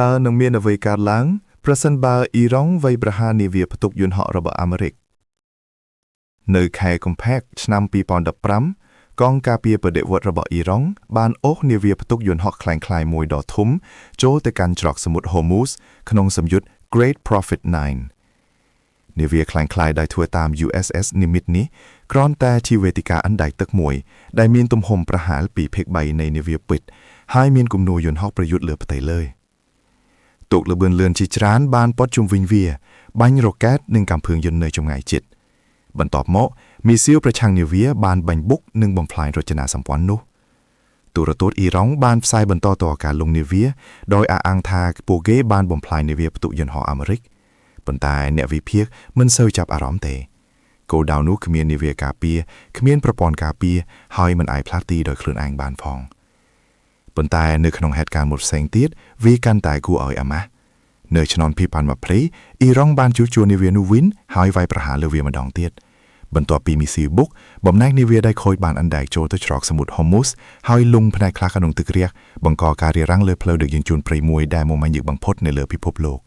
តើនឹងមានអ្វីកើតឡើងប្រសិនបើអ៊ីរ៉ង់វាយប្រហារនាវាផ្ទុកយន្តហោះរបស់អាមេរិកនៅខែកុម្ភៈឆ្នាំ2015កងការពារបដិវត្តរបស់អ៊ីរ៉ង់បានអូសនាវាផ្ទុកយន្តហោះคล้ายៗមួយដ៏ធំចូលទៅកាន់ច្រកសមុទ្រ Hormuz ក្នុងសម្យុទ្ធ Great Prophet 9 នាវាคล้ายៗដែលធ្វើតាម USS និមិត្តនេះគ្រាន់តែជាវេទិកាអណ្ដែតទឹកមួយដែលមានទំហំប្រហែល2ភាគ3នៃនាវាពិតហើយមានគំនូរយន្តហោះប្រយុទ្ធលើផ្ទៃលើទូកល្បឿនលឿនជាច្រើនបានព័ទ្ធជុំវិញវាបាញ់រ៉ុកែតនិងកាំភ្លើងយន្តនៅចម្ងាយជិតបន្ទាប់មកមីស៊ីលប្រឆាំងនាវាបានបាញ់បុកនិងបំផ្លាញរចនាសម្ព័ន្ធនោះទូរទស្សន៍អ៊ីរ៉ង់បានផ្សាយបន្តតការលុងនាវាដោយអះអាងថាពួកគេបានបំផ្លាញនាវាផ្ទុកយន្តហោះអាមេរិកប៉ុន្តែអ្នកវិភាគមិនសូវចាប់អារម្មណ៍ទេគោលដៅនោះគ្មាននាវាការពារគ្មានប្រព័ន្ធការពារហើយមិនអាចផ្លាស់ទីដោយខ្លួនឯងបានផងប៉ុន្តែនៅក្នុងហេតុការណ៍មួយផ្សេងទៀតវាកាន់តែគួរឲ្យអាម៉ាស់នៅឆ្នាំ2020អ៊ីរ៉ង់បានជួសជុលនាវានោះវិញហើយវាយប្រហារលើវាម្ដងទៀតបន្ទាប់ពីមីស៊ីលបុកបំណែកនាវាដែលខូចបានអណ្ដែតចូលទៅច្រកសមុទ្រ Hormuz ហើយលុងផ្នែកខ្លះក្នុងទឹករាក់បង្កការរារាំងលើផ្លូវដឹកជញ្ជូនព្រៃមួយដែលមមាញឹកបំផុតនៅលើពិភពលោក